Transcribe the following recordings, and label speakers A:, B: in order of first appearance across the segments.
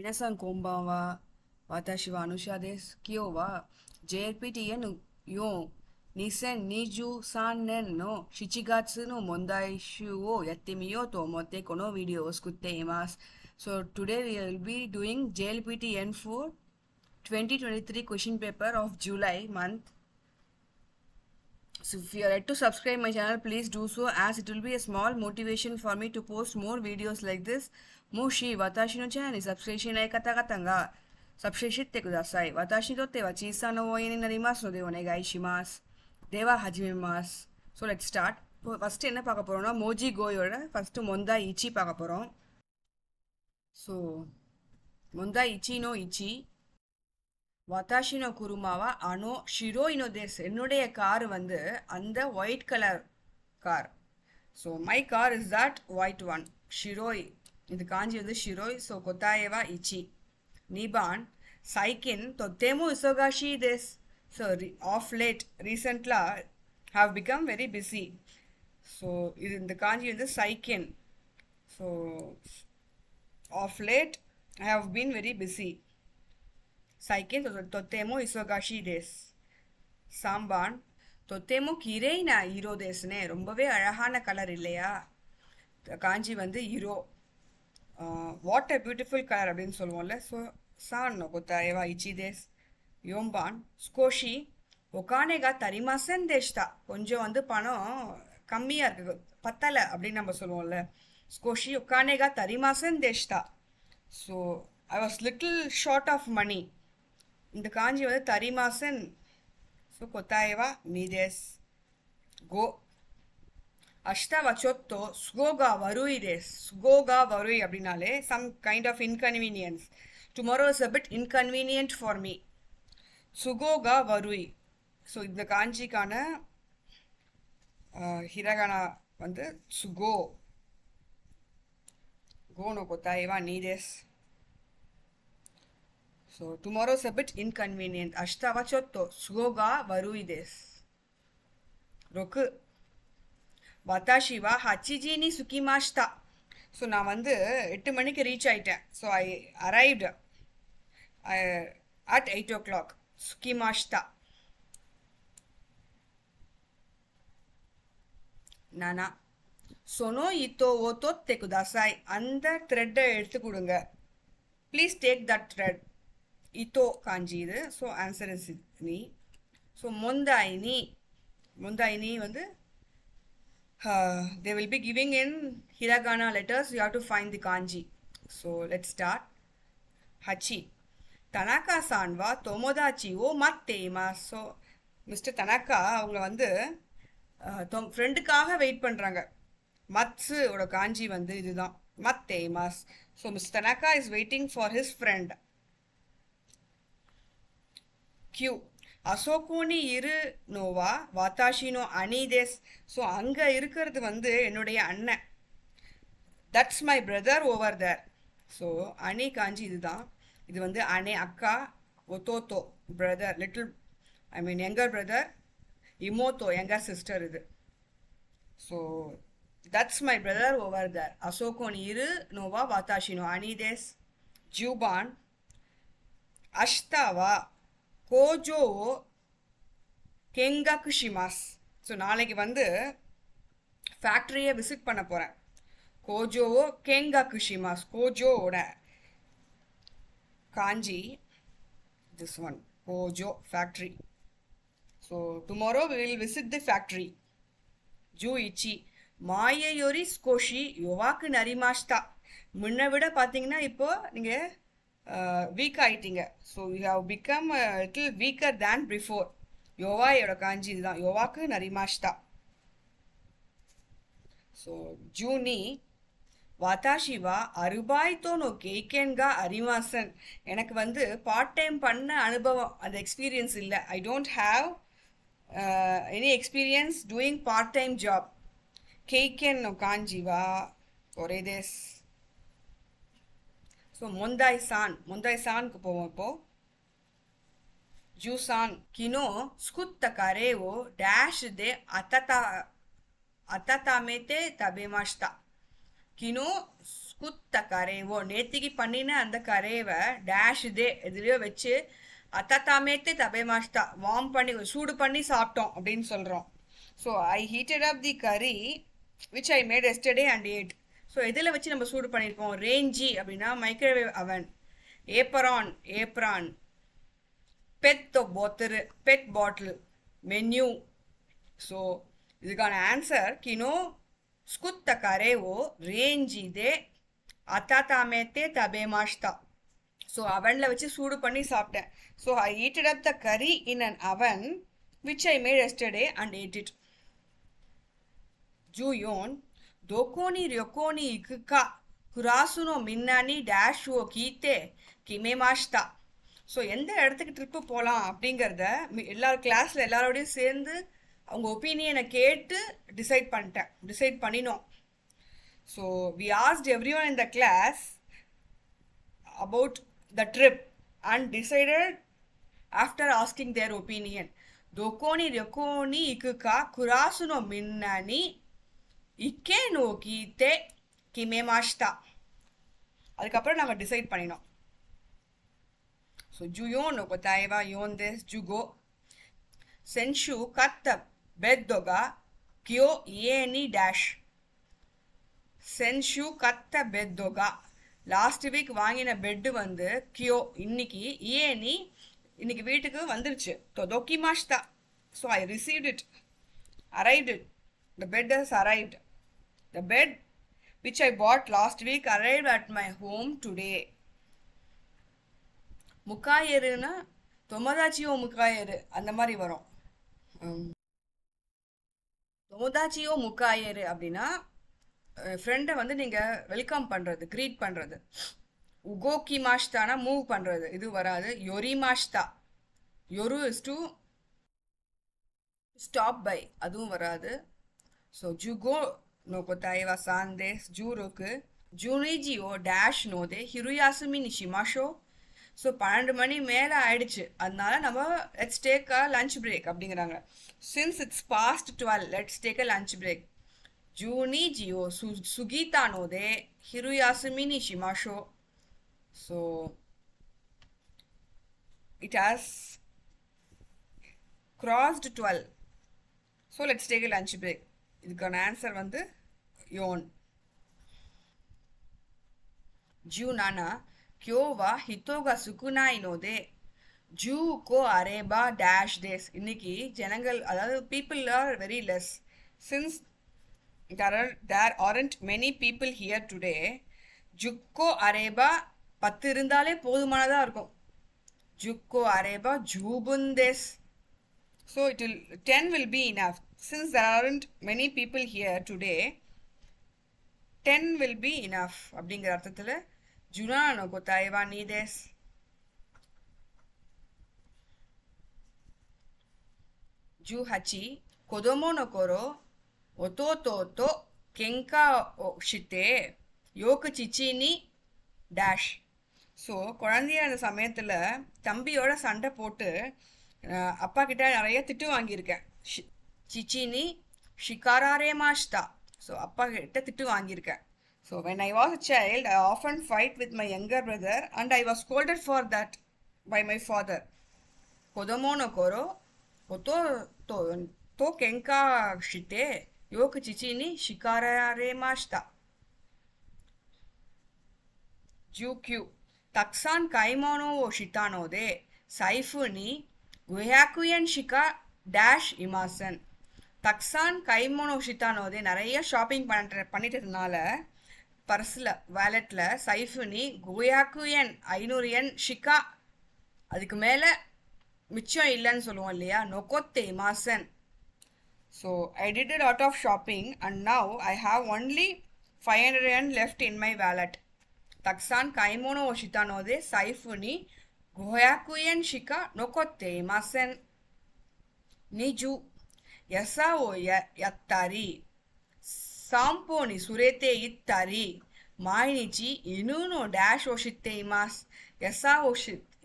A: 皆さんこんばんは。私はアヌシャです。今日は JLPTN4 2023年の7月の問題集をやってみようと思ってこのビデオを作っています。So today we will be doing JLPTN4 2023 question paper of July month. So if you are yet to subscribe my channel, please do so as it will be a small motivation for me to post more videos like this. もし私のチャンネルにサブスクリプションしない方々がサブスクリプションしてください。私にとっては小さな応援になりますのでお願いします。では始めます。So let's start. First என்ன பார்க்க போறோம்னா Moj கோயோட first மொந்தாய் இச்சி பார்க்க போறோம். So மொந்தாய் இச்சி no இச்சி 私の車は白いのです。என்னுடைய car வந்து அந்த white colour car. So my car is that white one. 白い。இது காஞ்சி வந்து 白い. So 答えは1。2番、最近とても忙しいです。So of late, recently have become very busy. So இந்த காஞ்சி வந்து最近. So of late I have been very busy. 最近とても忙しいです。3番、とても綺麗な色ですね。ரொம்பவே அழகான colour இல்லையா? காஞ்சி வந்து色. What a beautiful colour அப்படின்னு சொல்லுவோம்ல. So San நோ答えは1です。4番、少しお金が足りませんでした。கொஞ்சம் வந்து பணம் கம்மியா இருக்கு. பத்தல அப்படின்னு நம்ம சொல்லுவோம்ல. 少しお金が足りませんでした。So I was little short of money. இந்த காஞ்சி வந்து தரிமாசன். ஸோ 答えは2です。5、明日はちょっと都合が悪いです。都合が悪いஅப்படின்னாலே some kind of inconvenience. Tomorrow is a bit inconvenient for me. 都合が悪い. So இந்த காஞ்சிக்கான ஹிரகானா வந்து சுகோ. கோனோ 答えは2です。So tomorrow is a bit inconvenient. 明日はちょっと都合が悪いです。6、私は8時に着きました。ஸோ நான் வந்து 8 மணிக்கு ரீச் ஆயிட்டேன். So I arrived at 8 o'clock. 着きました。7、その糸を取ってください。அந்த த்ரெட்டை எடுத்து கொடுங்க. Please take that thread. ito kanji இது. ஸோ ஆன்சர் இஸ் நீ. ஸோ மொந்தாயினி. மொந்தாயினி வந்து they will be giving in hiragana letters. You have to find the kanji. So let's start. 8、田中さんは友達を待っています。ஸோ mister Tanaka அவங்க வந்து ஃப்ரெண்டுக்காக வெயிட் பண்ணுறாங்க. மத்ஸு ஓட காஞ்சி வந்து இதுதான் மத்தே மாஸ். So mister Tanaka is waiting for his friend. Q, あそこにいるのは私の兄です。ஸோ அங்கே இருக்கிறது வந்து என்னுடைய அண்ணன். That's my brother over there. So அணி காஞ்சி இதுதான். இது வந்து அண்ணே அக்கா, ஒத்தோத்தோ brother, little I mean younger brother, இமோத்தோ யங்கர் சிஸ்டர் இது. So that's my brother over there. அசோகோ நீ இரு நோவா வாத்தாஷினோ அணி தேஸ். ஜூபான், அஷ்தாவா கோஜோ கெங்காக்கு ஷிமாஸ். ஸோ நாளைக்கு வந்து ஃபேக்ட்ரியை விசிட் பண்ண போகிறேன். கோஜோவோ கெங்காக்கு ஷிமாஸ். கோஜோவோட காஞ்சி திஸ் ஒன் கோஜோ factory. So tomorrow we will visit the factory. ஜூ இச்சி, மாயையொரி ஸ்கோஷி யோவாக்கு நரிமாஷ்தா. முன்ன விட பார்த்தீங்கன்னா இப்போ நீங்கள் வீக் ஆயிட்டீங்க. So you have become little weaker than before. யோவாயோட காஞ்சி இதுதான். யோவாக்கு நரிமாஷ்தா. ஸோ ஜூனி, வாதாஷிவா அருபாய்த்தோனோ கேக்கேன்கா அரிமாசன். எனக்கு வந்து பார்ட் டைம் பண்ண அனுபவம் அந்த எக்ஸ்பீரியன்ஸ் இல்லை. I don't have any experience doing part time job. கேக்கேன் காஞ்சிவா ஒரே தேஸ். ஸோ மொந்தாய் சான். மொந்தாய் சானுக்கு போவோம் இப்போ. ஜூசான், கினோ ஸ்குத்த கரேவோ டேஷ் தே அத்ததாமேத்தே தபேமாஷ்தா. கினோ ஸ்குத்த கரேவோ நேத்திக்கு பண்ணின அந்த கரேவை டேஷ் இதே எதுலையோ வச்சு அத்தாத்தாமேத்தே தபேமாஷ்டா வார்ம் பண்ணி சூடு பண்ணி சாப்பிட்டோம் அப்படின்னு சொல்கிறோம். So I heated up the curry which I made yesterday and ate. So எதில் வச்சு நம்ம சூடு பண்ணியிருக்கோம்? ரேஞ்சி அப்படின்னா microwave oven, apron, pet bottle, menu. So இதுக்கான ஆன்சர் கினோ ஸ்குத்த கரேவோ ரேஞ்சி தே அத்தாத்தாமேத்தே தபேமாஷ்டா. ஸோ அவனில் வச்சு சூடு பண்ணி சாப்பிட்டேன். So I heated up the curry in an oven which I made yesterday and ate it. ஜூயோன் தோக்கோனி ரியோக்கோனி இக்குக்கா குராசுனோ மின்னானி டேஷ் ஓ கீத்தே கிமேமாஷ்டா. ஸோ எந்த இடத்துக்கு ட்ரிப்பு போகலாம் அப்படிங்கிறத கிளாஸில் எல்லாரோடையும் சேர்ந்து அவங்க ஒப்பீனியனை கேட்டு டிசைட் பண்ணினோம். So we asked everyone in the class about the trip and decided after asking their opinion. Dokoni ryokoni ikuka kurasuno minnani ikke no kite kimemashita. அதுக்கப்புறம் நாங்கள் டிசைட் பண்ணினோம். ஸோ ஜுயோன் கொத்தாயவா யோன் தேஸ் ஜுகோ சென்ஷு கத்த பெத்தொகா கியோ ஏனி டேஷ். சென்ஷு கத்த பெத்தொகா last week வாங்கின bed வந்து கியோ இன்னைக்கு ஏனி இன்னைக்கு வீட்டுக்கு வந்துருச்சு. தொதோக்கிமாஷ்தா. So I received it, arrived it. The bed has arrived. The bed which I bought last week arrived at my home today. முக்காயருன்னா தொமதாச்சியோ முக்காயரு அந்த மாதிரி வரும். தொமதாச்சியோ முக்காயரு அப்படின்னா ஃப்ரெண்டை வந்து நீங்கள் வெல்கம் பண்ணுறது, க்ரீட் பண்ணுறது. உகோக்கி மாஷ்தானா மூவ் பண்ணுறது, இது வராது. யொரி மாஷ்தா, யொரு இஸ் டு ஸ்டாப் பை, அதுவும் வராது. ஸோ ஜுகோ நோக்கோ தாய்வா சாந்தேஸ் ஜூரோக்கு ஜூனிஜியோ டேஷ் நோதே ஹிருயாசுமி நிஷிமாஷோ. ஸோ 12 மணி மேலே ஆயிடுச்சு, அதனால நம்ம let's take a lunch break அப்படிங்கிறாங்க. Since it's past 12 let's take a lunch break. ஜூனி ஜியோ சுகீதா நோதே ஹிருயாசுமி நிஷிமாஷோ. So it has crossed 12. So let's take a lunch break. இதுக்கான ஆன்சர் வந்து யோன். ஜூனானா கியோவா ஹித்தோகா சுகுனாய் நோதே ஜூ கோ அரேபா டேஷ் டேஸ். இன்னைக்கு ஜனங்கள் அதாவது people are very less. Since there aren't many people here today. ஜுக்கோ arepa 10 இருந்தாலே போதுமானதாக இருக்கும். ஜுக்கோ arepa ஜூபுந்தேஸ். So 10 will be enough. Since there aren't many people here today, 10 will be enough. அப்படிங்கிற அர்த்தத்தில் ஜுனானோ கொத்தாயவா நீதேஸ். Zoo H கொதோமோ no Koro ஒத்தோத்தோ தோ கெங்கா ஷித்தே யோக்கு சிச்சினி டேஷ். ஸோ குழந்தைய அந்த சமயத்தில் தம்பியோட சண்டை போட்டு அப்பா கிட்ட நிறைய திட்டு வாங்கியிருக்கேன். சிச்சினி ஷிகாரே மாஷ்தா. ஸோ அப்பா கிட்ட திட்டு வாங்கியிருக்கேன். So when I was a child I often fight with my younger brother and I was scolded for that by my father. கொதோமோனோ கோரோ ஒத்தோ தோ கெங்கா ஷித்தே யோக்கு சிச்சினி ஷிகாரே மாஷ்தா. ஜூக்யூ தக்சான் கைமோனோ ஓ ஷிதானோதே சைஃபுனி குஹாக்குயன் ஷிகா டேஷ் இமாசன். தக்சான் கைமோனோ ஷிதானோதே நிறைய ஷாப்பிங் பண்ணிட்டதுனால பர்ஸில் வேலெட்டில் சைஃபுனி குஹாக்குயன் 500 yen ஷிகா அதுக்கு மேலே மிச்சம் இல்லைன்னு சொல்லுவோம் இல்லையா, நொக்கோத்தே இமாசன். So I did a lot of shopping and now I have only 500 yen left in my wallet. Taksan kaimono o shitanode saifuni 500 yen shika nokotte imasen. Niju yasa o yattari sampo ni surete ittari mainichi inu no dash o shitte imas. Yasa o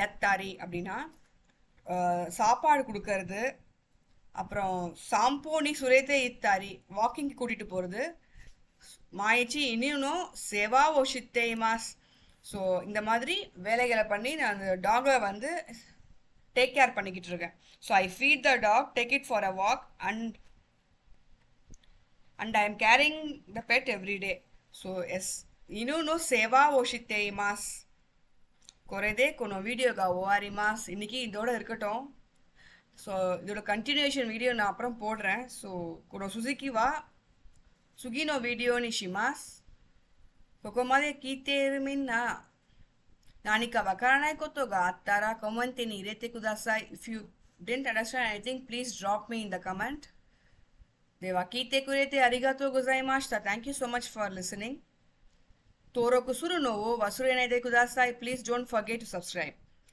A: yattari அப்படின்னா சாப்பாடு கொடுக்கறது, அப்புறம் சாம்போனி சுரேதே இத்தாரி walking கூட்டிகிட்டு போகிறது, மாயிச்சி இனியுனோ சேவாவோ ஷித்தேயிமாஸ். So இந்த மாதிரி வேலைகளை பண்ணி நான் அந்த டாகை வந்து டேக் கேர் பண்ணிக்கிட்டு இருக்கேன். So I feed the dog, take it for a walk and I am carrying the pet every day. So yes, no seva wo shitteimasu. Korede kono video ga ovarimasu. இன்னைக்கு இதோட இருக்கட்டும். So இதோட continuation video நான் அப்புறம் போடுறேன். So kono suzuki wa sugi no video ni shimasu. ここまで聞いているみんな、何かわからないことがあったらコメントに入れてください。If you didn't understand anything, please drop me in the comment. では聞いてくれてありがとうございました。Thank you so much for listening. 登録するのを忘れないでください。Please don't forget to subscribe.